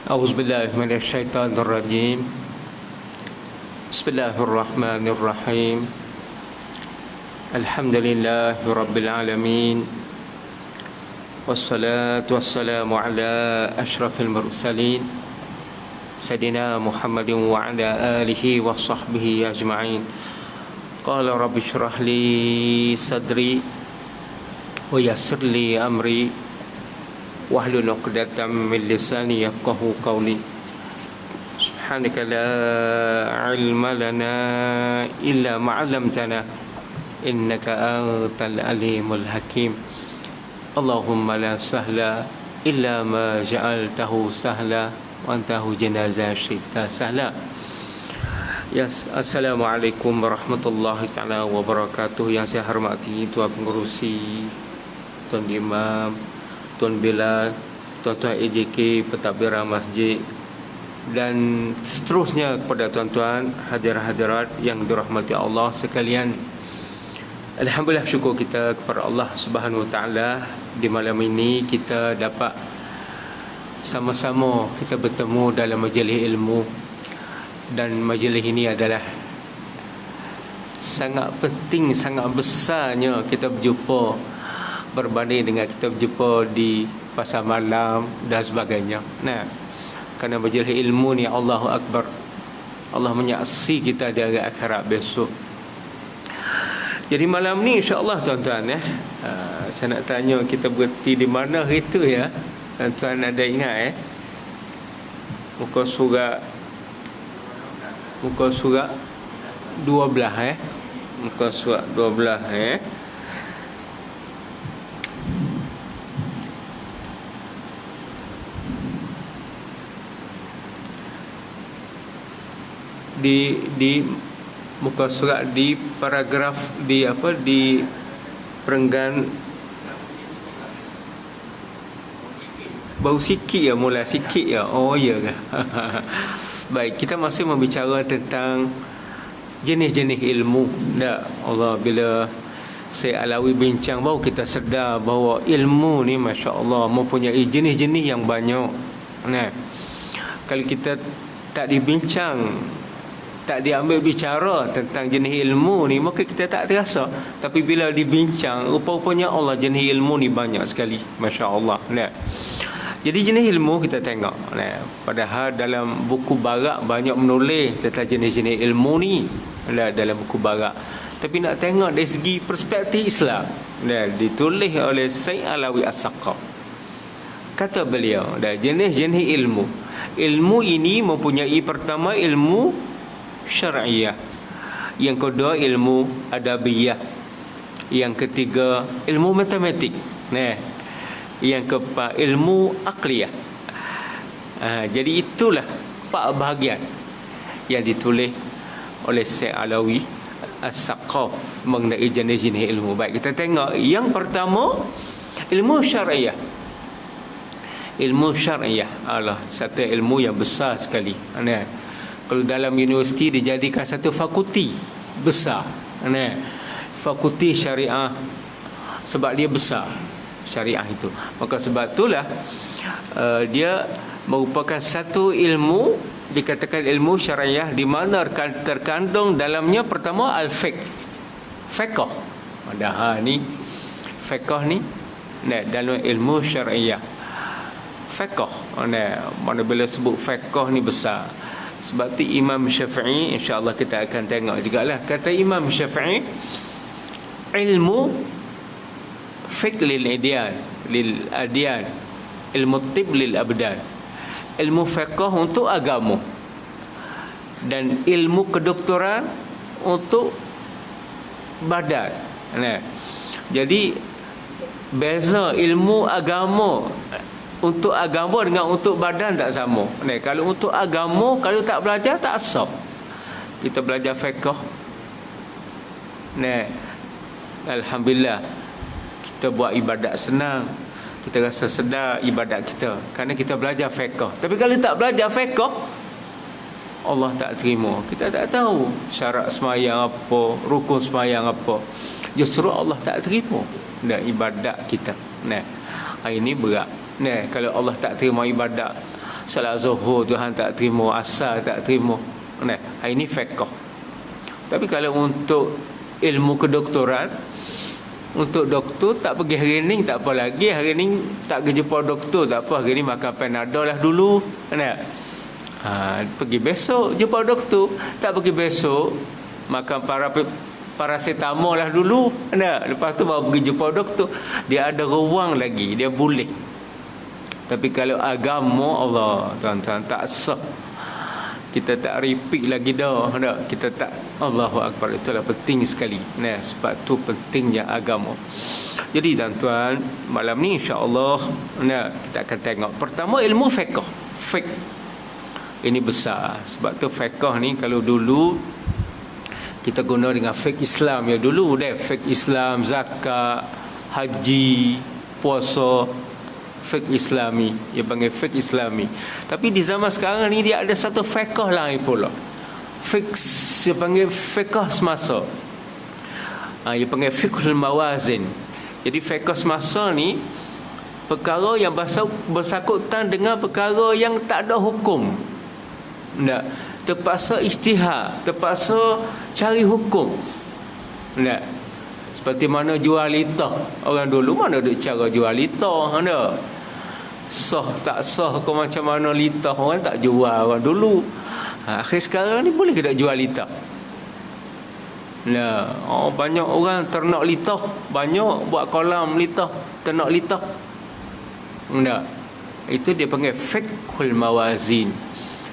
أعوذ بالله من الشيطان الرجيم. بسم الله الرحمن الرحيم. الحمد لله رب العالمين، والصلاة والسلام على أشرف المرسلين سيدنا محمد وعلى آله وصحبه أجمعين. قال رب اشرح لي صدري ويسر لي أمري واحلل عقدة من لساني يفقهوا قولي. سبحانك لا علم لنا إلا ما علمتنا إنك أنت العليم الحكيم. اللهم لا سهل إلا ما جعلته سهلا وأنت جنازة شئت سهلا. Assalamualaikum warahmatullahi taala wabarakatuh. Yang saya hormati Tuan Pengerusi, Tuan Imam, Tuan Bilal, Tuan-tuan AJK, pentadbiran masjid, dan seterusnya kepada tuan-tuan hadirat-hadirat yang dirahmati Allah sekalian. Alhamdulillah, syukur kita kepada Allah Subhanahu Wa Taala, di malam ini kita dapat sama-sama kita bertemu dalam majlis ilmu, dan majlis ini adalah sangat penting, sangat besarnya kita berjumpa berbanding dengan kita berjumpa di pasar malam dan sebagainya. Nah, kerana majlis ilmu ni, Allahu Akbar, Allah menyaksi kita di hari akhirat besok. Jadi malam ni insya-Allah tuan-tuan, saya nak tanya kita berhenti di mana hari tu ya. Tuan-tuan ada ingat muka surat 12 muka surat 12 di muka surat, di paragraf, di perenggan baru sikit ya, mula sikit ya. Oh ya ke? Baik, kita masih membicara tentang jenis-jenis ilmu. Tak, Allah, bila saya Alawi bincang, baru kita sedar bahawa ilmu ni masya-Allah mempunyai jenis-jenis yang banyak. Nah, kalau kita tak dibincang, tak diambil bicara tentang jenis ilmu ni, maka kita tak terasa. Tapi bila dibincang, rupa-rupanya Allah, jenis ilmu ni banyak sekali, masya-Allah. Nah, jadi jenis ilmu kita tengok. Nah, padahal dalam buku barat banyak menulis tentang jenis-jenis ilmu ni, dalam buku barat. Tapi nak tengok dari segi perspektif Islam, ditulis oleh Syekh Alawi As-Saqaf. Kata beliau, jenis-jenis ilmu. Ilmu ini mempunyai pertama ilmu syar'iyah, yang kedua ilmu adabiyah, yang ketiga ilmu matematik, yang keempat ilmu akliyah. Jadi itulah 4 bahagian yang ditulis oleh Syekh Alawi As-Saqaf mengenai jenis-jenis ilmu. Baik, kita tengok yang pertama, ilmu syar'iyah. Ilmu syar'iyah adalah satu ilmu yang besar sekali. Kalau dalam universiti dijadikan satu fakulti besar, fakulti syariah, sebab dia besar syariah itu. Maka sebab itulah dia merupakan satu ilmu, dikatakan ilmu syariah, di mana terkandung dalamnya pertama al-fiqh, fiqh. Ni fiqh ni dalam ilmu syariah, fiqh. Mana bila sebut fiqh ni besar. Sebab tu Imam Syafi'i, insya-Allah kita akan tengok jugalah, kata Imam Syafi'i, ilmu fiqh lil adyan, ilmu tib lil abdan. Ilmu fiqh untuk agama, dan ilmu kedoktoran untuk badan. Jadi beza ilmu agama untuk agama dengan untuk badan tak sama. Kalau untuk agama, kalau tak belajar tak sah. Kita belajar fiqh, alhamdulillah, kita buat ibadat senang, kita rasa sedar ibadat kita kerana kita belajar fiqh. Tapi kalau tak belajar fiqh, Allah tak terima. Kita tak tahu syarat sembahyang apa, rukun sembahyang apa. Justru Allah tak terima ibadat kita. Ini berat. Kalau Allah tak terima ibadat Salat Zuhur Tuhan tak terima, Asar tak terima. Nah, ini fiqh. Tapi kalau untuk ilmu kedoktoran, untuk doktor tak pergi hari ni tak apa lagi, hari ni tak pergi jumpa doktor tak apa, hari ni makan Panadol lah dulu. Nah, pergi besok jumpa doktor, tak pergi besok makan paracetamol lah dulu. Nah, lepas tu baru pergi jumpa doktor. Dia ada ruang lagi, dia boleh. Tapi kalau agama Allah, tuan-tuan, tak sah. Kita tak repeat lagi dah. Kita tak. Allahu Akbar. Itulah penting sekali. Nah, sebab tu pentingnya agama. Jadi tuan-tuan, malam ni insya-Allah kita akan tengok. Pertama, ilmu fiqh. Fiqh ini besar. Sebab tu fiqh ni kalau dulu kita guna dengan fiqh Islam ya dulu dah. Fiqh Islam, zakat, haji, puasa, fiqh Islami, dia panggil fiqh Islami. Tapi di zaman sekarang ni dia ada satu fiqh lain pula. Fiqh, dia panggil fiqh semasa. Dia panggil fiqhul mawazin. Jadi fiqh semasa ni perkara yang bersangkutan dengan perkara yang tak ada hukum. Tak, terpaksa ijtihad, terpaksa cari hukum. Tak, seperti mana jual litah. Orang dulu mana ada cara jual litah, tak? Sah tak sah ke macam mana litah, orang tak jual orang dulu. Akhir sekarang ni boleh ke tak jual litah? Lah, banyak orang ternak litah, banyak buat kolam litah, ternak litah. Tak, itu dia panggil fiqhul mawazin.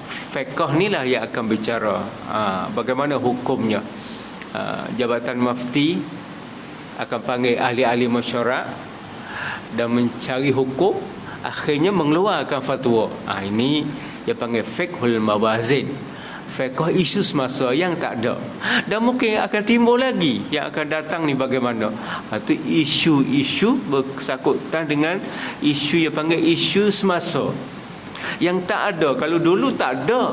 Fiqh ni lah yang akan bicara bagaimana hukumnya. Jabatan Mufti akan panggil ahli-ahli masyarakat dan mencari hukum, akhirnya mengeluarkan fatwa. Ini dia panggil fiqhul mawazin. Fiqh isu semasa yang tak ada, dan mungkin akan timbul lagi yang akan datang ni bagaimana. Itu isu-isu bersangkutan dengan isu yang panggil isu semasa yang tak ada. Kalau dulu tak ada,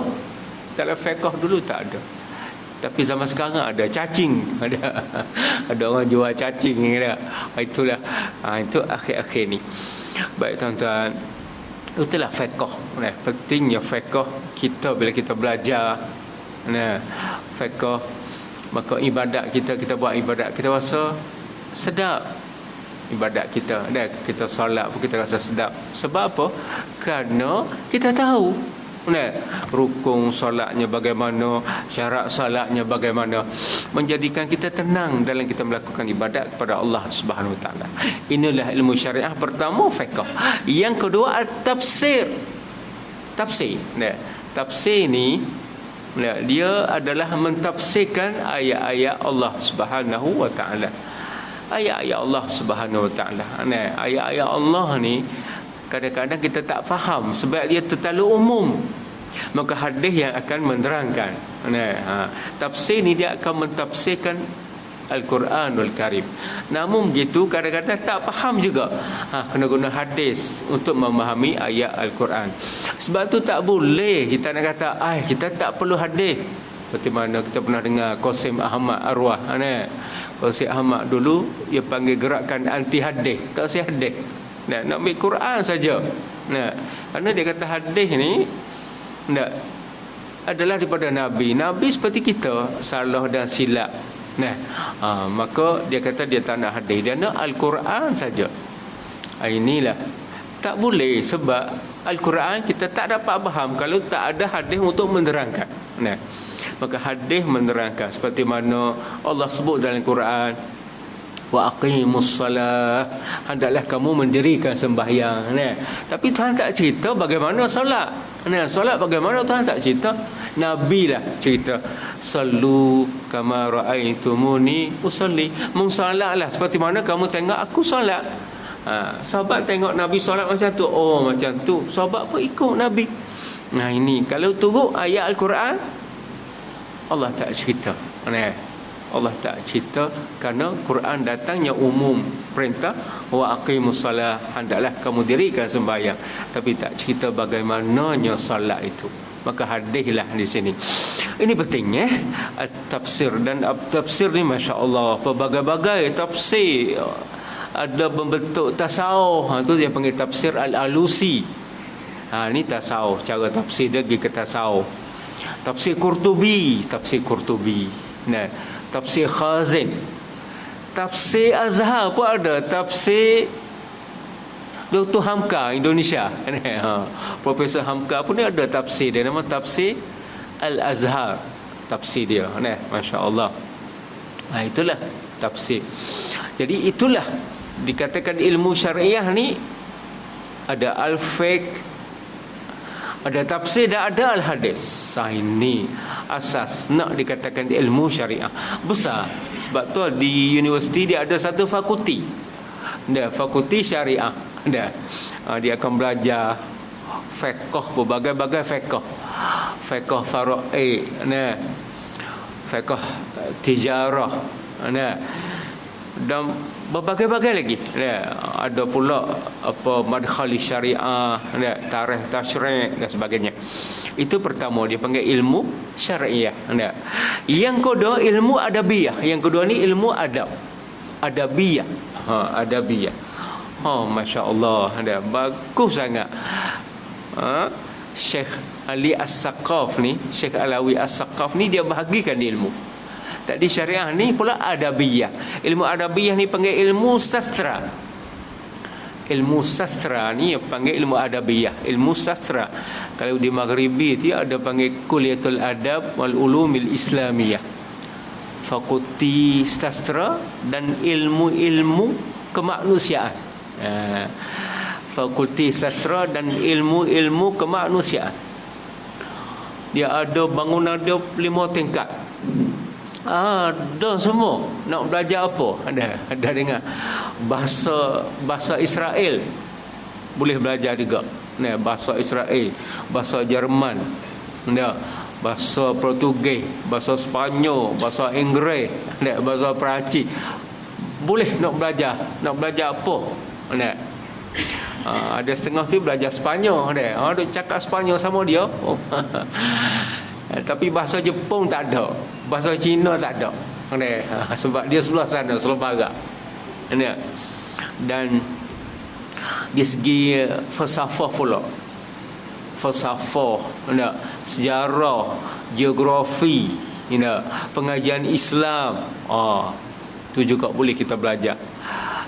dalam fiqh dulu tak ada. Tapi zaman sekarang ada cacing, ada orang jual cacing, ada. Itulah itu akhir-akhir ni. Baik tuan-tuan, itulah fiqh. Pentingnya fiqh kita bila kita belajar. Fiqh, maka ibadat kita buat ibadat kita rasa sedap. Ibadat kita, kita solat pun kita rasa sedap. Sebab apa? Kerana kita tahu rukun solatnya bagaimana, syarat solatnya bagaimana, menjadikan kita tenang dalam kita melakukan ibadat kepada Allah Subhanahu Wa Taala. Inilah ilmu syariah pertama, fiqh. Yang kedua, tafsir. Tafsir ni dia adalah mentafsirkan ayat-ayat Allah Subhanahu Wa Taala. Ayat-ayat Allah Subhanahu Wa Taala. Ayat-ayat Allah ni kadang-kadang kita tak faham sebab dia terlalu umum. Maka hadis yang akan menerangkan. Tafsir ni dia akan mentafsirkan Al-Quranul Karim. Namun begitu kadang-kadang tak faham juga. Kena guna hadis untuk memahami ayat Al-Quran. Sebab tu tak boleh kita nak kata kita tak perlu hadis. Seperti mana kita pernah dengar Qasim Ahmad Arwah. Qasim Ahmad dulu dia panggil gerakan anti hadis. Tak usah hadis. Nak ambil Quran saja. Kerana dia kata hadis ni adalah daripada Nabi. Nabi seperti kita, salah dan silap. Maka dia kata dia tak nak hadis, dia nak Al-Quran saja. Inilah tak boleh, sebab Al-Quran kita tak dapat faham kalau tak ada hadis untuk menerangkan. Maka hadis menerangkan seperti mana Allah sebut dalam Quran, wa aqimus salah, hendaklah kamu mendirikan sembahyang. Tapi Tuhan tak cerita bagaimana solat. Solat bagaimana Tuhan tak cerita. Nabi lah cerita, sallu kama raaitumuni usalli, mengsolatlah seperti mana kamu tengok aku solat. Sahabat tengok Nabi solat macam tu, macam tu, sahabat pun ikut Nabi. Ini kalau turut ayat Al-Quran, Allah tak cerita. Allah tak cerita kerana Quran datangnya umum, perintah wa aqimus salah, hendaklah kamu dirikan sembahyang, tapi tak cerita bagaimananya solat itu. Maka hadislah di sini. Ini penting tafsir. Dan tafsir ni masya-Allah pelbagai-bagai tafsir. Ada berbentuk tasawuf, tu dia panggil tafsir Al-Alusi. Ni tasawuf, cara tafsir dia pergi ke tasawuf. Tafsir Qurtubi, nah, tafsir Khazin, tafsir Azhar pun ada, tafsir Dr. Hamka Indonesia. Profesor Hamka pun dia ada tafsir dia, nama tafsir Al-Azhar, tafsir dia. Masya-Allah. Itulah tafsir. Jadi itulah dikatakan ilmu syariah ni ada al-fiqh, ada tafsir dan ada al-hadis. Ini asas nak dikatakan ilmu syariah besar. Sebab tu di universiti dia ada satu fakulti, fakulti syariah. Dia akan belajar fiqh, berbagai-bagai fiqh, fiqh fara'i, fiqh tijarah, dan berbagai-bagai lagi. Ada pula madkhali syariah, tarikh tasyri' dan sebagainya. Itu pertama dia panggil ilmu syariah. Yang kedua ilmu adabiyah. Yang kedua ni ilmu adab. Adabiyah. Adabiyah. Masya-Allah. Bagus sangat. Syekh Ali As-Saqaf ni, Syekh Alawi As-Saqaf ni dia bahagikan ilmu. Tadi syariah ni pula adabiyah. Ilmu adabiyah ni panggil ilmu sastra. Ilmu sastra ni panggil ilmu adabiyah. Ilmu sastra. Kalau di Maghribi dia ada panggil Kuliatul Adab wal Ulumil Islamiyah. Fakulti sastra dan ilmu-ilmu kemanusiaan. Fakulti sastra dan ilmu-ilmu kemanusiaan. Dia ada bangunan dia 5 tingkat. Ada semua. Nak belajar apa? Ada dengar bahasa Israel boleh belajar juga. Bahasa Israel, bahasa Jerman, bahasa Portugis, bahasa Sepanyol, bahasa Inggeris, bahasa Perancis. Boleh nak belajar. Nak belajar apa? Ada setengah tu belajar Sepanyol. Dia cakap Sepanyol sama dia. Tapi bahasa Jepun tak ada, bahasa Cina tak ada. Sebab dia sebelah sana, sebelah barat. Dan di segi falsafah pula, falsafah, sejarah, geografi, pengajian Islam, tu juga boleh kita belajar.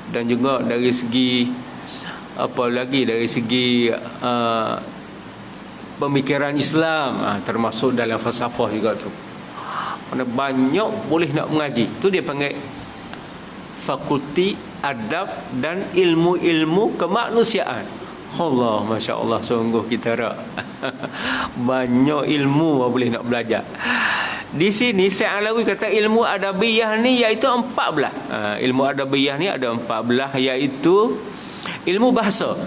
Dan juga dari segi apa lagi, dari segi pemikiran Islam, termasuk dalam falsafah juga tu. Mana banyak boleh nak mengaji. Tu dia panggil fakulti adab dan ilmu-ilmu kemanusiaan. Allah, masya-Allah, sungguh kita rak. Banyak ilmu boleh nak belajar. Di sini Syekh Alawi kata ilmu adabiyah ni iaitu 14. Ilmu adabiyah ni ada 14, iaitu ilmu bahasa.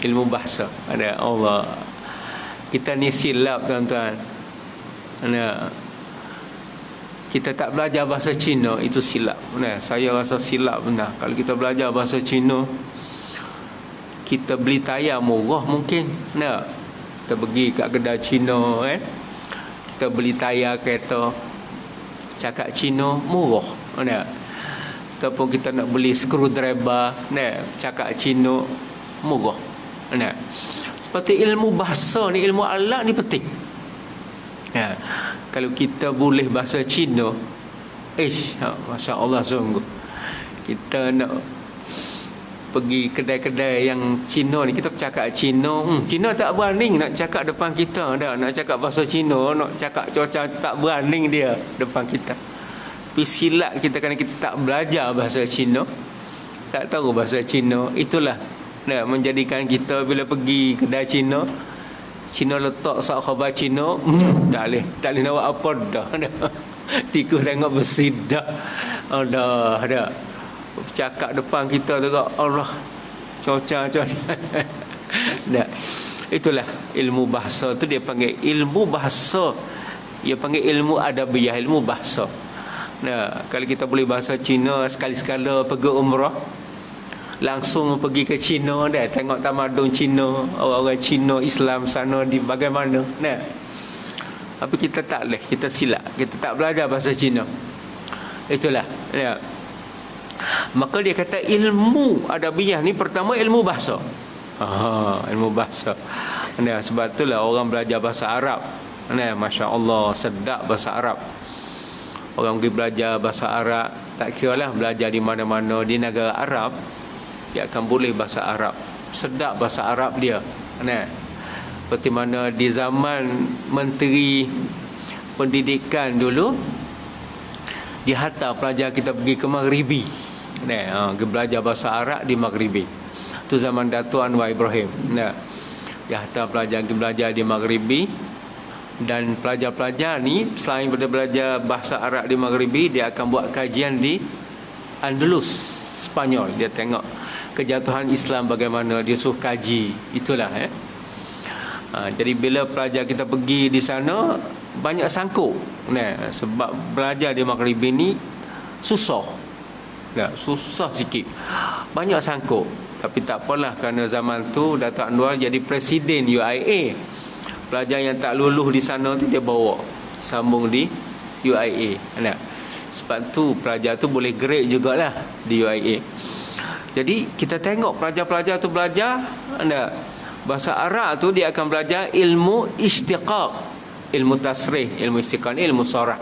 Ilmu bahasa. Ada Allah. Kita ni silap tuan-tuan. Kita tak belajar bahasa Cina, itu silap. Saya rasa silap benar. Kalau kita belajar bahasa Cina, kita beli tayar murah mungkin. Kita pergi kat kedai Cina, kita beli tayar kereta, cakap Cina murah. Ataupun kita nak beli screwdriver, cakap Cina murah. Seperti ilmu bahasa ni, ilmu alat ni penting. Kalau kita boleh bahasa Cina, masya-Allah sungguh. Kita nak pergi kedai-kedai yang Cina ni, kita bercakap Cina, Cina tak berani nak cakap depan kita dah. Nak cakap bahasa Cina, nak cakap cuaca, tak berani dia depan kita. Tapi silap kita kerana kita tak belajar bahasa Cina, tak tahu bahasa Cina. Itulah menjadikan kita bila pergi kedai Cina, Cina letak sak khabar Cina, tak boleh nak buat apa dah. Tikus tengok besi dah. Dah cakap depan kita tu, Allah, cuaca. Dah. Itulah ilmu bahasa tu dia panggil ilmu bahasa. Dia panggil ilmu adabiyah, ilmu bahasa. Kalau kita boleh bahasa Cina, sekali-sekala pergi umrah, langsung pergi ke Cina dah, tengok tamadun Cina, orang-orang Cina Islam sana di bagaimana. Tapi kita tak boleh, kita silap, kita tak belajar bahasa Cina. Itulah. Maka dia kata ilmu adabiyah ni pertama ilmu bahasa. Ilmu bahasa. Nah, sebab itulah orang belajar bahasa Arab. Nah, masya-Allah sedap bahasa Arab. Orang pergi belajar bahasa Arab, tak kiralah belajar di mana-mana di negara Arab, dia akan boleh bahasa Arab. Sedap bahasa Arab dia. Nah, seperti mana di zaman Menteri Pendidikan dulu, dia hantar pelajar kita pergi ke Maghribi. Nah, pergi belajar bahasa Arab di Maghribi. Itu zaman Datuk Anwar Ibrahim. Nah, dia hantar pelajar pergi belajar di Maghribi. Dan pelajar-pelajar ni selain daripada belajar bahasa Arab di Maghribi, dia akan buat kajian di Andalus, Spanyol. Dia tengok kejatuhan Islam bagaimana, dia suruh kaji. Itulah jadi bila pelajar kita pergi di sana, banyak sangkut. Nah, sebab belajar di Maghribi ni susah. Susah sikit. Banyak sangkut. Tapi tak apalah, kerana zaman tu Datuk Anwar jadi presiden UIA. Pelajar yang tak lulus di sana tu dia bawa sambung di UIA. Nah, sebab tu pelajar tu boleh grade jugalah di UIA. Jadi kita tengok pelajar-pelajar tu belajar bahasa Arab tu, dia akan belajar ilmu istiqaq, ilmu tasrih, ilmu istiqaq ni ilmu sorah.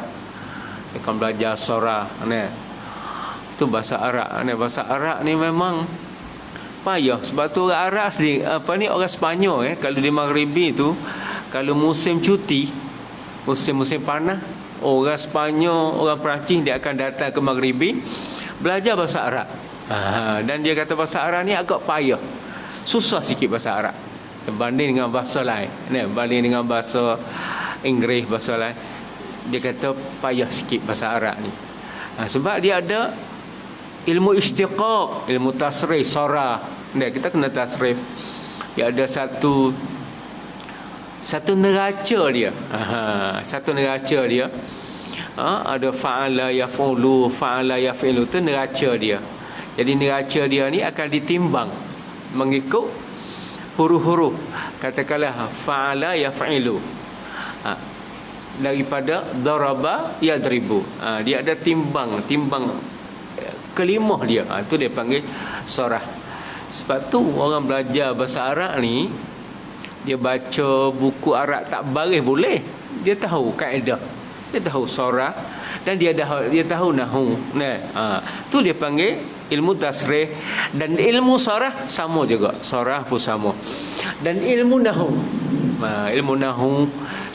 Dia akan belajar sorah. Itu bahasa Arab. Bahasa Arab ni memang payah. Sebab tu orang Arab sendiri, orang Sepanyol kalau di Maghribi tu, kalau musim cuti, musim panas, orang Sepanyol, orang Perancis dia akan datang ke Maghribi belajar bahasa Arab. Dan dia kata bahasa Arab ni agak payah, susah sikit bahasa Arab berbanding dengan bahasa lain. Berbanding dengan bahasa Inggeris, bahasa lain, dia kata payah sikit bahasa Arab ni. Sebab dia ada ilmu istiqaq, ilmu tasrif, sorah. Kita kena tasrif. Dia ada satu neraca dia. Satu neraca dia. Ada fa'ala yaf'ulu, fa'ala yaf'ilu, tu neraca dia. Jadi neraca dia ni akan ditimbang mengikut huruf-huruf. Katakanlah fa'ala yaf'ilu, daripada daraba yadribu. Dia ada timbang kelimah dia. Itu dia panggil sorah. Sebab tu orang belajar bahasa Arab ni, dia baca buku Arab tak baris boleh. Dia tahu kaedah, dia tahu sorah, dan dia tahu nahu. Tu dia panggil ilmu tasrih. Dan ilmu sorah sama juga, sorah pun sama. Dan ilmu nahu, ilmu nahu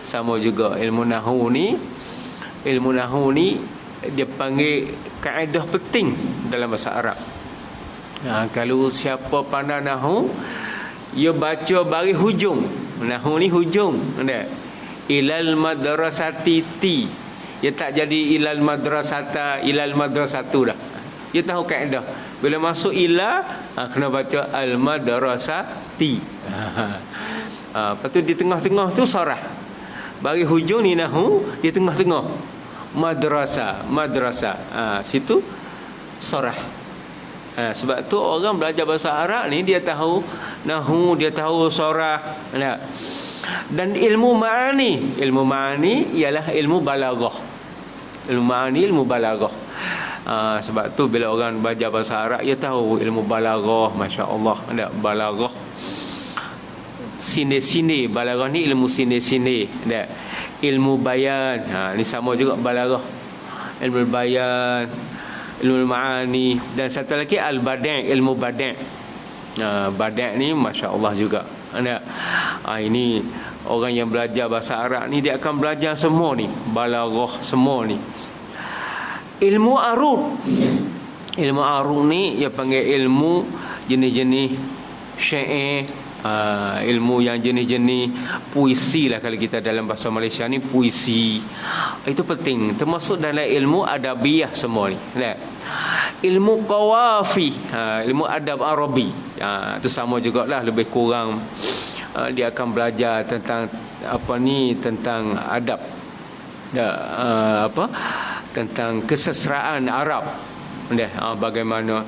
sama juga. Ilmu nahu ni dia panggil kaedah penting dalam bahasa Arab. Kalau siapa pandai nahu, ia baca baris hujung. Nahu ni hujung. Ilal madrasati ti. Dia tak jadi ilal madrasata, ilal madrasatu dah. Dia tahu kaedah. Bila masuk ila, kena baca al madrasati. Lepas tu di tengah-tengah tu sorah. Baris hujung ni nahu, di tengah-tengah madrasah. Situ sorah. Sebab tu orang belajar bahasa Arab ni, dia tahu nahu, dia tahu sorah. Dan ilmu ma'ani ialah ilmu balaghah. Ilmu ma'ani, ilmu balaghah. Sebab tu bila orang belajar bahasa Arab, dia tahu ilmu balaghah. Masya-Allah, ada balaghah. Sini-sini, balaghah ni ilmu sini-sini. Ada ilmu bayan. Ni sama juga balaghah. Ilmu bayan, ilmu ma'ani, dan satu lagi al-badi', ilmu badi'. Badi' ni masya-Allah juga. Ini orang yang belajar bahasa Arab ni, dia akan belajar semua ni, balaghah semua ni. Ilmu arud ni dia panggil ilmu jenis-jenis syair, ilmu yang jenis-jenis puisi lah. Kalau kita dalam bahasa Malaysia ni, puisi itu penting, termasuk dalam ilmu adabiyah semua ni. Ilmu qawafi, ilmu adab Arabi, itu sama jugalah, lebih kurang dia akan belajar tentang tentang adab, tentang keseseraan Arab, bagaimana.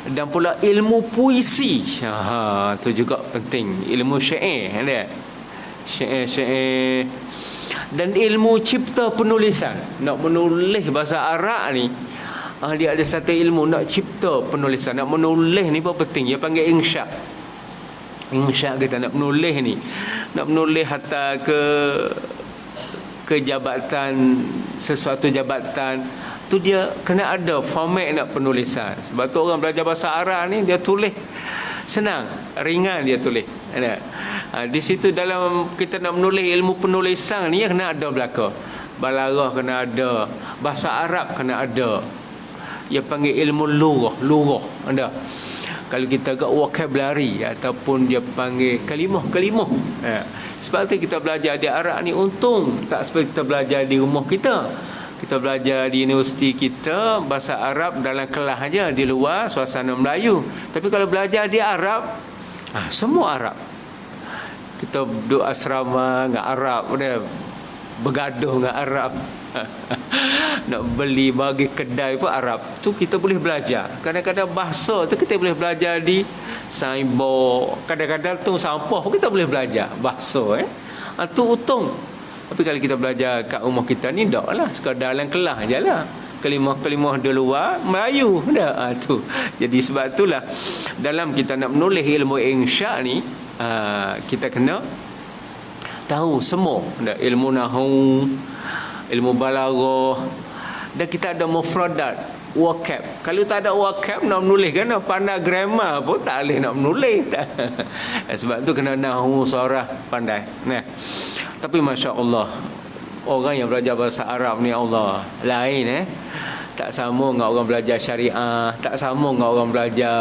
Dan pula ilmu puisi, itu juga penting. Ilmu syair, syair. Dan ilmu cipta penulisan. Nak menulis bahasa Arab ni, dia ada satu ilmu nak cipta penulisan. Nak menulis ni pun penting. Dia panggil insya. Insya kita nak menulis ni. nak menulis hantar ke jabatan, sesuatu jabatan tu, dia kena ada format nak penulisan. Sebab tu orang belajar bahasa Arab ni dia tulis senang, ringan dia tulis. Di situ dalam kita nak menulis ilmu penulisan ni kena ada belaka. Balarah kena ada, bahasa Arab kena ada. Dia panggil ilmu lurah ada. Kalau kita agak vocabulary ataupun dia panggil kalimah. Sebab tu kita belajar di Arab ni untung tak seperti kita belajar di rumah kita. Kita belajar di universiti kita bahasa Arab dalam kelas aja, di luar suasana Melayu. Tapi kalau belajar di Arab, semua Arab. Kita duduk asrama dengan Arab, bergaduh dengan Arab. Nak beli bagi kedai pun Arab. Tu kita boleh belajar. Kadang-kadang bahasa tu kita boleh belajar di signboard. Kadang-kadang tong sampah pun kita boleh belajar bahasa. Tu untung. Tapi kalau kita belajar kat rumah kita ni tak lah, sekadar dalam kelas je lah. Kelimah-kelimah di luar Melayu dah tu. Jadi sebab itulah dalam kita nak menulis ilmu insya ni, kita kena tahu semua. Ilmu nahwu, ilmu balaghah, dan kita ada mufradat, vocab. Kalau tak ada vocab nak menulis kan, nak pandai grammar pun tak boleh nak menulis. Sebab tu kena nahwu, sarah pandai. Tapi Masya Allah, orang yang belajar bahasa Arab ni Allah lain tak sama dengan orang belajar syariah, tak sama dengan orang belajar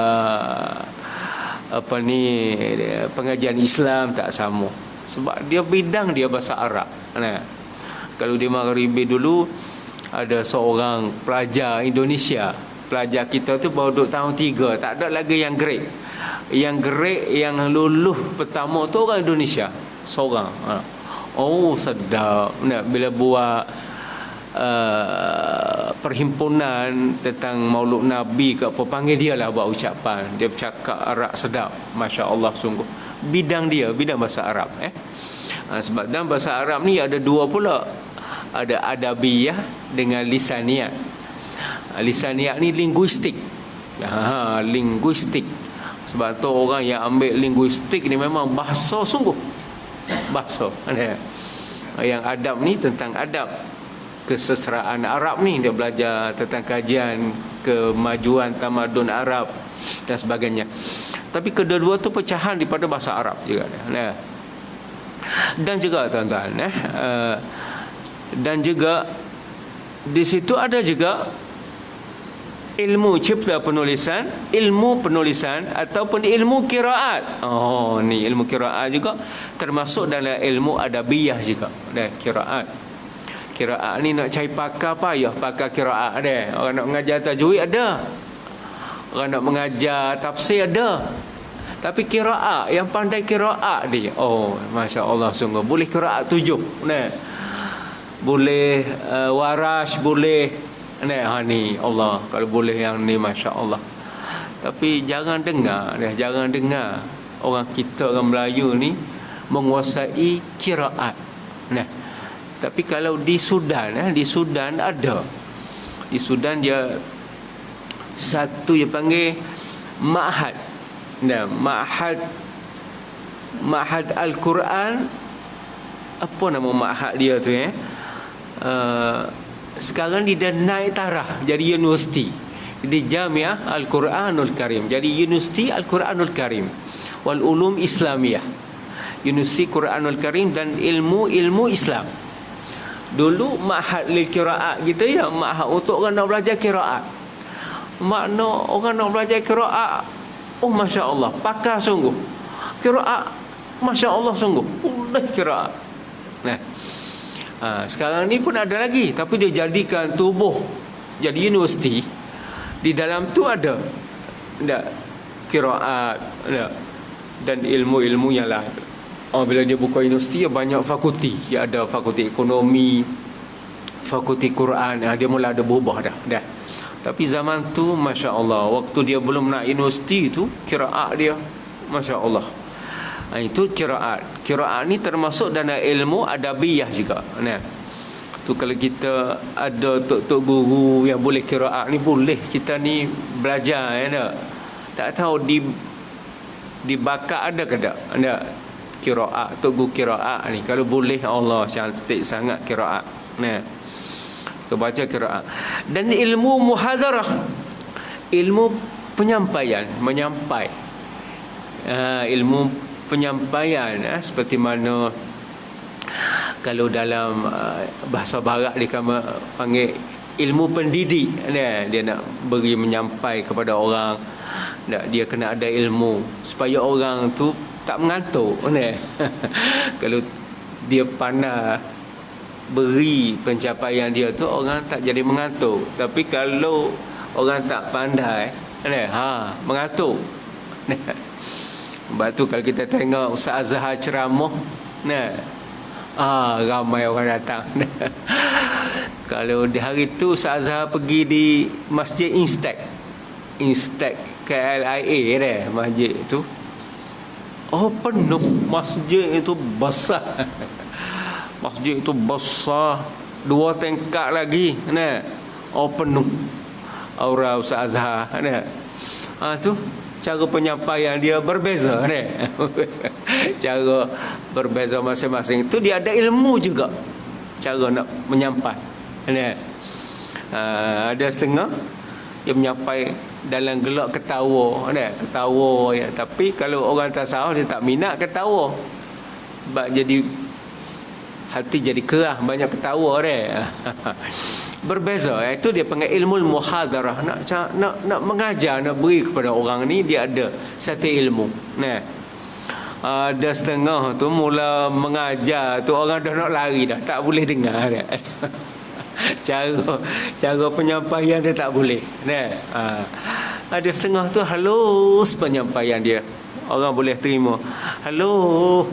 pengajian Islam, tak sama. Sebab dia bidang dia bahasa Arab. Kalau di Maghribi dulu ada seorang pelajar Indonesia, pelajar kita tu baru duduk tahun 3, tak ada lagi yang grade. Yang grade yang lulus pertama tu orang Indonesia seorang. Sedap. Bila buat perhimpunan tentang Maulud Nabi ke apa, panggil dia lah buat ucapan. Dia bercakap Arab sedap, Masya Allah sungguh. Bidang dia, bidang bahasa Arab. Sebab dalam bahasa Arab ni ada dua pula. Ada adabiyah dengan lisaniyat. Lisaniyat ni linguistik. Linguistik. Sebab tu orang yang ambil linguistik ni memang bahasa sungguh. Bahasa. Yang adab ni tentang adab, keseseraan Arab ni, dia belajar tentang kajian kemajuan tamadun Arab dan sebagainya. Tapi kedua-dua tu pecahan daripada bahasa Arab juga. Dan juga tuan-tuan, dan juga di situ ada juga ilmu cipta penulisan, ilmu penulisan ataupun ilmu qiraat. Ni ilmu qiraat juga termasuk dalam ilmu adabiyah juga. Qiraat. Qiraat ni nak cari pakar payah, pakar qiraat dia. Orang nak mengajar tajwid ada. Orang nak mengajar tafsir ada. Tapi qiraat, yang pandai qiraat dia, Masya Allah sungguh. Boleh qiraat 7. Boleh warash, boleh ni Allah, kalau boleh yang ni Masya Allah. Tapi jangan dengar orang kita, orang Melayu ni menguasai qiraat. Tapi kalau di Sudan, di Sudan ada. Di Sudan dia satu dia panggil ma'had. Ma'had Al-Quran. Apa nama ma'had dia tu sekarang dia dah naik taraf jadi universiti. Di Jamiah Al-Quranul Karim, jadi Universiti Al-Quranul Karim wal Ulum Islamiyah. Universiti Quranul Karim dan ilmu Islam. Dulu ma'had lil qiraat kita ma'had untuk orang nak belajar qiraat. Makna orang nak belajar qiraat, Masya Allah, pakar sungguh. Qiraat, Masya Allah sungguh, boleh qiraat. Sekarang ni pun ada lagi, tapi dia jadikan tubuh jadi universiti. Di dalam tu ada qiraat dan ilmu-ilmu yang lain. Bila dia buka universiti, banyak fakulti. Dia ada fakulti ekonomi, fakulti Quran. Dia mula ada berubah dah. Tapi zaman tu Masya Allah, waktu dia belum nak universiti tu, qiraat dia Masya Allah. Itu qiraat. Qiraat ni termasuk dalam ilmu adabiyah juga. Tu kalau kita ada tok-tok guru yang boleh qiraat ni, boleh kita ni belajar tak tahu di bakat ada ke tak? qiraat, tok guru qiraat ni kalau boleh, Allah cantik sangat qiraat. Nah, kita baca qiraat. Dan ilmu muhadarah, ilmu penyampaian, menyampai. Ilmu penyampaian, seperti mana kalau dalam bahasa barat dia panggil ilmu pendidik. Dia nak beri menyampai kepada orang, dia kena ada ilmu supaya orang tu tak mengantuk. Kalau dia pandai beri pencapaian dia tu, orang tak jadi mengantuk. Tapi kalau orang tak pandai, mengantuk. Sebab tu kalau kita tengok Ustaz Azhar ceramah, ramai orang datang. Kalau di hari tu Ustaz Azhar pergi di Masjid Instek KLIA masjid tu, penuh. Masjid itu besar. Masjid itu besar, 2 tingkat lagi. Penuh aura Ustaz Azhar. Tu cara penyampaian dia berbeza. Cara berbeza masing-masing. Tu dia ada ilmu juga, cara nak menyampai. Ada setengah dia menyampai dalam gelak ketawa, ketawa ya. Tapi kalau orang tasawuf dia tak minat ketawa, sebab jadi hati jadi kerah, banyak ketawa berbeza. Itu dia panggil ilmu muhadarah. Nak mengajar, nak beri kepada orang ni, dia ada satu ilmu. Ada setengah tu mula mengajar tu orang dah nak lari dah, tak boleh dengar cara penyampaian dia tak boleh. Ada setengah tu halus penyampaian dia, orang boleh terima. Halus.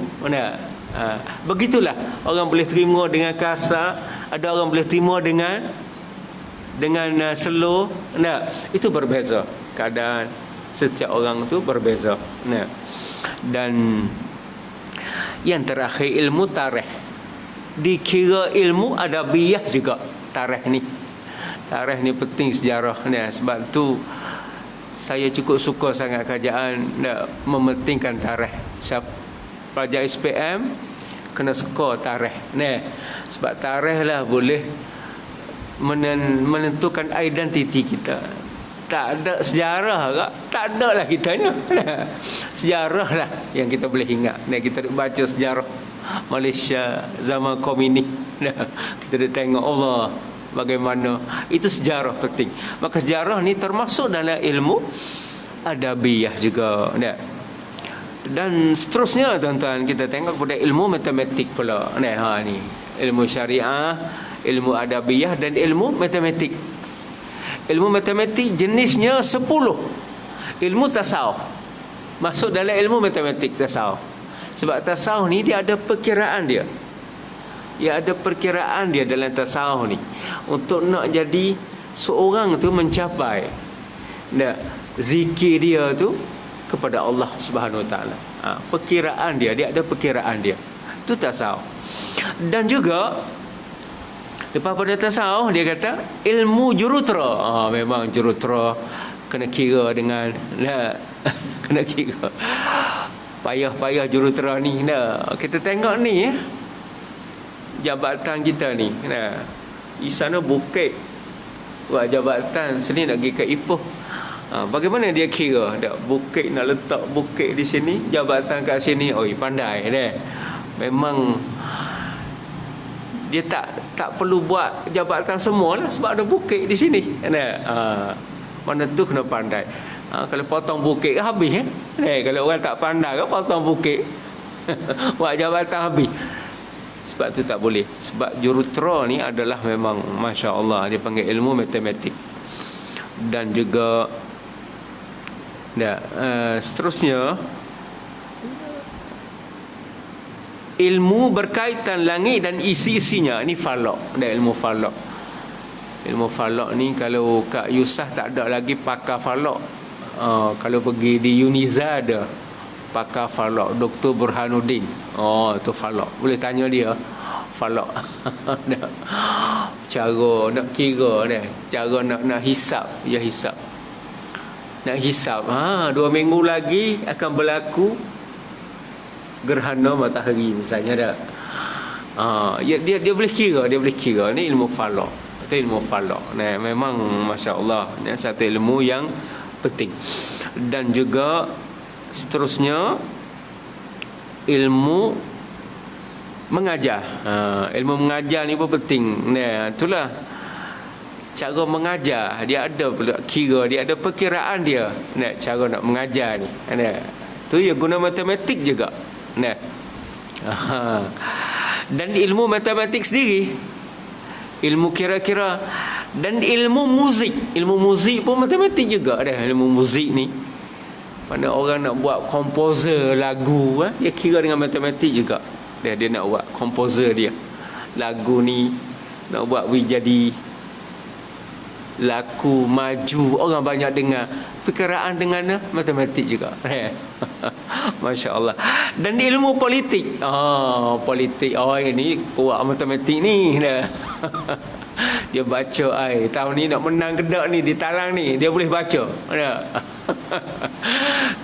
Begitulah, orang boleh terima dengan kasar, ada orang boleh terima dengan slow. Itu berbeza. Keadaan setiap orang tu berbeza. Dan yang terakhir ilmu tarikh. Dikira ilmu adabiyah juga tarikh ni. Tarikh ni penting, sejarah ni. Sebab tu saya cukup suka sangat kerajaan nak mementingkan tarikh. Pelajar SPM kena skor tarikh. Sebab tarikh lah boleh menentukan identiti kita. Tak ada sejarah ke? Tak ada lah kitanya. Sejarah lah yang kita boleh ingat. Kita baca sejarah Malaysia zaman komunis. Kita dah tengok Allah bagaimana. Itu sejarah penting. Maka sejarah ni termasuk dalam ilmu adabiyah juga. Dan seterusnya tuan-tuan, kita tengok pada ilmu matematik pula. Ni ilmu syariah, ilmu adabiyah dan ilmu matematik. Ilmu matematik jenisnya 10. Ilmu tasawuf masuk dalam ilmu matematik tasawuf. Sebab tasawuf ni dia ada perkiraan dia. Dia ada perkiraan dia dalam tasawuf ni. Untuk nak jadi seorang tu mencapai zikir dia tu kepada Allah Subhanahu Wa Taala. Perkiraan dia ada perkiraan dia. Itu tasawuf. Dan juga lepas pada tasawuf dia kata ilmu jurutera. Memang jurutera kena kira dengan kena kira. Payah-payah jurutera ni. Kita tengok ni jabatan kita ni. Di sana bukit buat jabatan, sini nak pergi ke Ipoh. Bagaimana dia kira? Bukit nak letak bukit di sini, jabatan kat sini. Pandai memang dia tak perlu buat jabatan semua lah, sebab ada bukit di sini. Mana tu kena pandai. Kalau potong bukit habis. Kalau orang tak pandai potong bukit buat jabatan habis. Sebab tu tak boleh. Sebab jurutera ni adalah memang Masya Allah, dia panggil ilmu matematik. Dan juga seterusnya ilmu berkaitan langit dan isi-isinya. Ini falak. Ilmu falak. Ilmu falak ni kalau Kak Yusah tak ada lagi pakar falak. Kalau pergi di Uniza ada pakar falak, Dr. Burhanuddin. Tu falak. Boleh tanya dia falak. Cara nak kira cara nak hisap, dia hisap. Nak hisap 2 minggu lagi akan berlaku gerhana matahari misalnya dah. Dia boleh kira, ni ilmu falak. Itu ilmu falak. Nah, memang masya-Allah, ni satu ilmu yang penting. Dan juga seterusnya ilmu mengajar. Ilmu mengajar ni pun penting. Nah, itulah cara mengajar. Dia ada pula kira, dia ada perkiraan dia. Nah, cara nak mengajar ni. Nah, tu ya guna matematik juga. Nah. Dan ilmu matematik sendiri, ilmu kira-kira, dan ilmu muzik pun matematik juga dah. Ilmu muzik ni, mana orang nak buat komposer lagu, dia kira dengan matematik juga. Dia nak buat komposer dia lagu ni, nak buat jadi laku maju, orang banyak dengar, perkiraan dengan matematik juga. Masya Allah. Dan ilmu politik, politik, ini kuat matematik ni dah. Dia baca tahun ni nak menang ke tak ni, di talang ni dia boleh baca.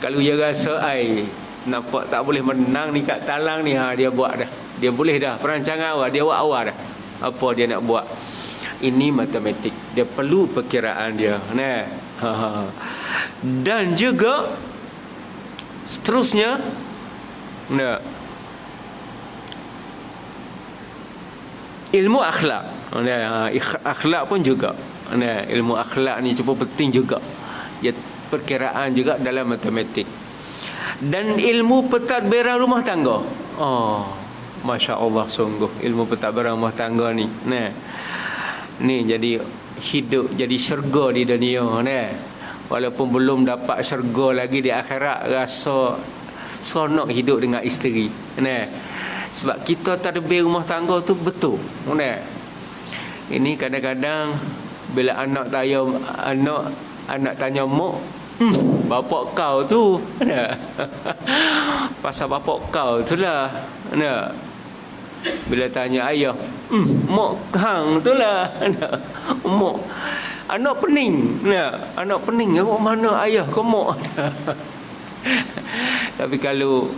Kalau dia rasa nampak tak boleh menang ni kat talang ni, dia buat dah. Dia boleh dah perancangan awal, dia buat awal dah apa dia nak buat. Ini matematik, dia perlu perkiraan dia. Nah. Dan juga seterusnya, nah, ilmu akhlak. Nah, akhlak pun juga. Nah, ilmu akhlak ni cukup penting juga. Dia perkiraan juga dalam matematik. Dan ilmu pentadbiran rumah tangga. Masya Allah, sungguh ilmu pentadbiran rumah tangga ni. Nah, ni jadi hidup, jadi syurga di dunia. Nah, walaupun belum dapat syurga lagi di akhirat, rasa seronok hidup dengan isteri. Nah, sebab kita tadbir rumah tangga tu betul. Nah, ini kadang-kadang bila anak tanya mak, bapak kau tu, nah, pasal bapak kau tu lah. Nah, bila tanya ayah, mak hang tu lah. Nah, mak anak pening. Nah, anak pening, mana ayah kau mak? Tapi kalau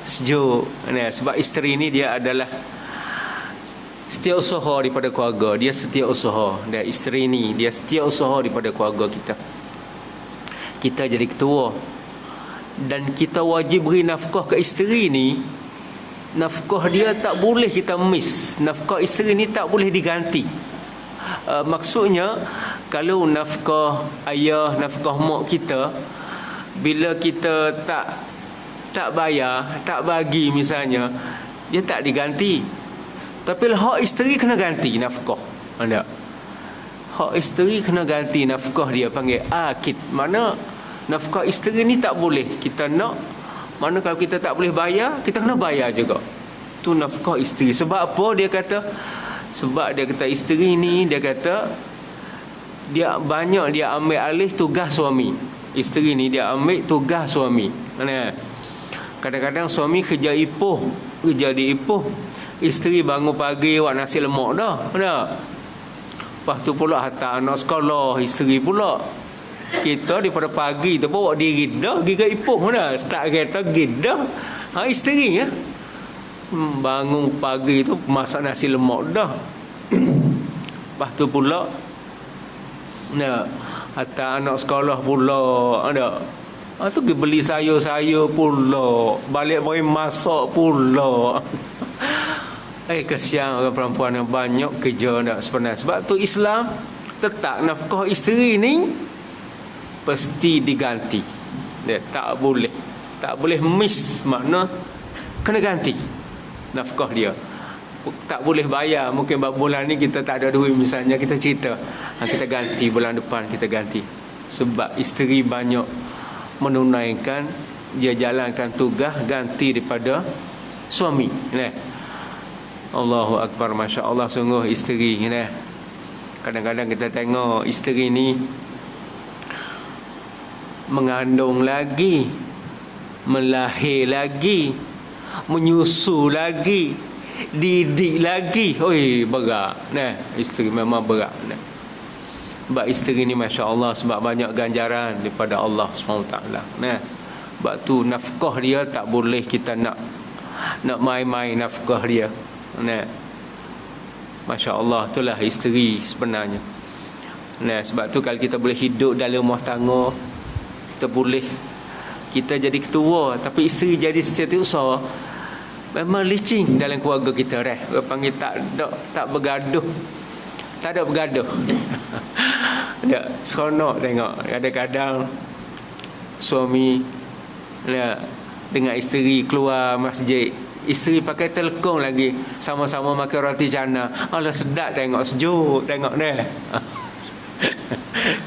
sejuk, sebab isteri ni dia adalah setiausaha daripada keluarga. Dia setiausaha. Dan isteri ni dia setiausaha daripada keluarga kita. Kita jadi ketua, dan kita wajib beri nafkah ke isteri ni. Nafkah dia tak boleh kita miss. Nafkah isteri ni tak boleh diganti. Maksudnya, kalau nafkah ayah, nafkah mak kita, bila kita tak bayar, tak bagi misalnya, dia tak diganti. Tapi hak isteri kena ganti nafkah. Ada hak isteri kena ganti nafkah dia, panggil akid. Mana nafkah isteri ni tak boleh kita nak. Mana kalau kita tak boleh bayar, kita kena bayar juga. Tu nafkah isteri. Sebab apa dia kata? Sebab dia kata isteri ni, dia kata dia banyak dia ambil alih tugas suami. Isteri ni dia ambil tugas suami. Kadang-kadang suami kerja ipoh, di ipoh, isteri bangun pagi buat nasi lemak dah. Lepas tu pula hantar anak sekolah, isteri pula. Kita daripada pagi tu bawa diri dah pergi ke ipoh dah. Start kereta pergi dah. Isteri ya. Bangun pagi tu masak nasi lemak dah. Lepas tu pula hantar anak sekolah pula. Ada. Tu pergi beli sayur-sayur pula. Balik mari masak pula. Kesian orang perempuan yang banyak kerja dah sebenarnya. Sebab tu Islam tetap nafkah isteri ni pasti diganti. Dia tak boleh miss, makna kena ganti nafkah dia. Tak boleh bayar. Mungkin bulan ni kita tak ada duit, misalnya kita cerita, kita ganti bulan depan, kita ganti. Sebab isteri banyak menunaikan, dia jalankan tugas ganti daripada suami. Allahu Akbar, Masya Allah, sungguh isteri. Kadang-kadang kita tengok isteri ni mengandung lagi, melahir lagi, menyusu lagi, didik lagi. Berat. Isteri memang berat. Sebab isteri ni Masya Allah, sebab banyak ganjaran daripada Allah SWT. Sebab tu nafkah dia tak boleh kita nak nak main-main nafkah dia. Nah, Masya Allah, itulah isteri sebenarnya. Nah, sebab tu kalau kita boleh hidup dalam rumah tangga, kita jadi ketua, tapi isteri jadi setiausaha, memang licin dalam keluarga kita. Orang panggil tak bergaduh. Tak ada bergaduh. Tak seronok tengok. Kadang-kadang suami dengan isteri keluar masjid, isteri pakai telekong lagi, sama-sama makan roti canai. Allah, sedap tengok, sejuk tengok ni.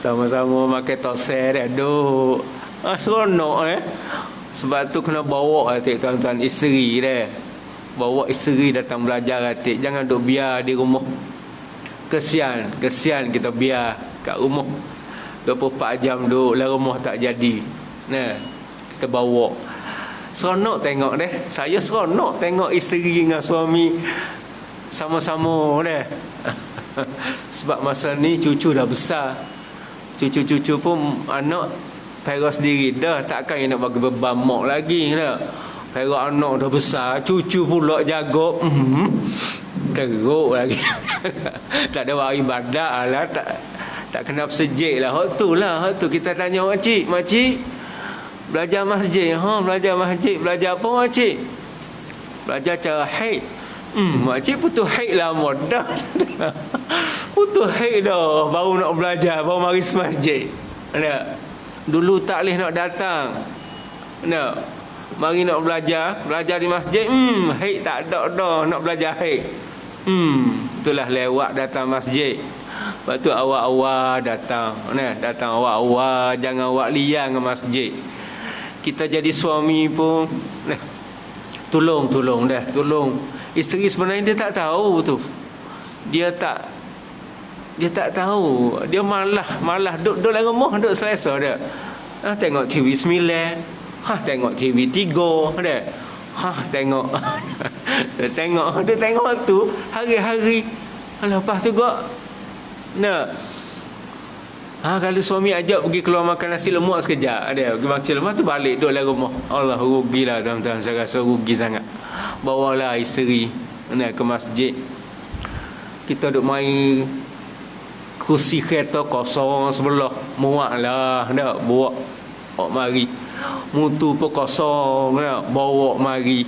Sama-sama makan tosai dia duk. Seronok Sebab tu kena bawa atik tuan-tuan isteri dia. Bawa isteri datang belajar atik. Jangan duk biar di rumah. Kesian kita biar kat rumah 24 jam duduk dalam rumah tak jadi. Nah, kita bawa. Seronok tengok deh. Saya seronok tengok isteri dengan suami sama-sama deh. Sebab masa ni cucu dah besar. Cucu-cucu pun anak perak sendiri dah, takkan nak bagi beban mak lagi dah. Perak anak dah besar, cucu pula jaga. Teruk lagi. Tak ada buat ibadat lah, tak kena bersejik lah. Hak tu kita tanya makcik belajar masjid. Belajar masjid. Belajar apa makcik? Belajar cara haid. Makcik putus haid lama dah. Putus haid dah, baru nak belajar, baru mari masjid. Dulu tak boleh nak datang. Mari nak belajar di masjid. Haid tak ada dah, nak belajar haid. Itulah lewat datang masjid. Lepas tu awal-awal datang. Datang awal-awal, jangan awak liang ke masjid. Kita jadi suami pun tolong. Isteri sebenarnya dia tak tahu tu. Dia tak tahu. Dia malah duduk dalam rumah, duduk selesa dia. Tengok TV 9, tengok TV 3 dia. Dia tengok tu hari-hari. Lepas tu kok kalau suami ajak pergi keluar makan nasi lemak sekejap, ada pergi makan lemak tu balik duduk dalam rumah. Allah, rugilah tuan-tuan, saya rasa rugi sangat. Bawalah isteri ke masjid. Kita duduk main kursi kereta kosong sebelah, muaklah dak bawa mari. Mutu pun kosong dak bawa mari.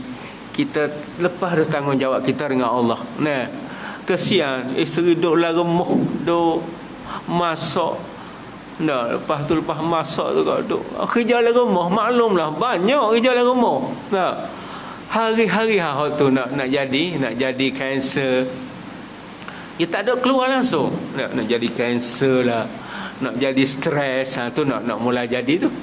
Kita lepas dah tanggungjawab kita dengan Allah. Kesian isteri duduk dalam rumah, duduk masak. Lepas masak tu kau duduk kerja dalam rumah. Maklumlah banyak kerja dalam rumah. Hari-hari hal tu nak jadi kanser. Dia tak ada keluar langsung. Nak jadi kanser lah, nak jadi stres. Tu nak mula jadi tu.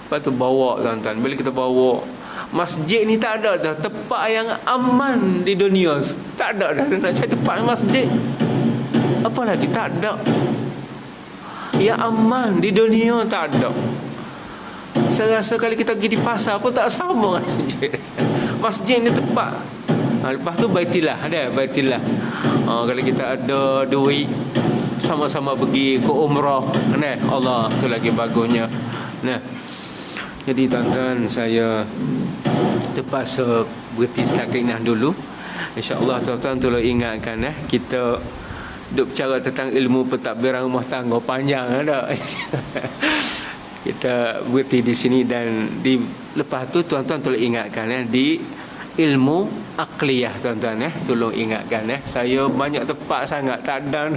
Lepas tu bawa tuan-tuan. Bila kita bawa, masjid ni tak ada dah tempat yang aman di dunia. Tak ada dah nak cari tempat masjid. Apa lagi tak ada yang aman di dunia, tak ada. Saya rasa kalau kita pergi di pasar pun tak sama masjid. Masjid ni tempat. Lepas tu baitilah. Kalau kita ada duit, sama-sama pergi ke umrah. Allah, tu lagi bagusnya. Jadi tuan-tuan, saya terpaksa berhenti setakat dulu. InsyaAllah tuan-tuan tolong ingatkan kita duk bicara tentang ilmu pentadbiran rumah tangga panjang dah. Kita berhenti di sini, dan lepas tu tuan-tuan tolong ingatkan di ilmu akliyah tuan-tuan tolong ingatkan saya banyak tempat sangat tak ada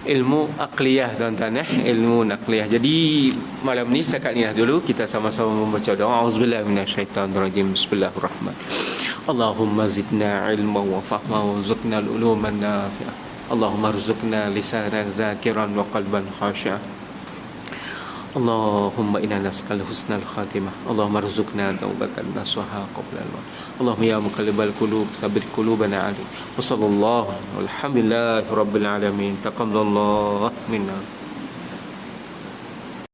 ilmu akliyah tuan-tuan ilmu akliyah. Jadi malam ni setakat ni dulu, kita sama-sama membaca doa. Auzubillahi minasyaitanirrajim. Bismillahirrahmanirrahim. Allahumma zidna ilman wa fahma wa warzuqna al-uluman nafi'ah. Allahumma rzuqna lisanan zakiran wa qalban khashi'an. Allahumma inna nas'al husnal khatimah. Allahumma rzuqna taubatan nasuha qabla al-maut. Allahumma ya muqallibal qulub tsabbit qulubana 'ala. Wa sallallahu alhamdulillahi rabbil alamin. Taqabbalallahu minna.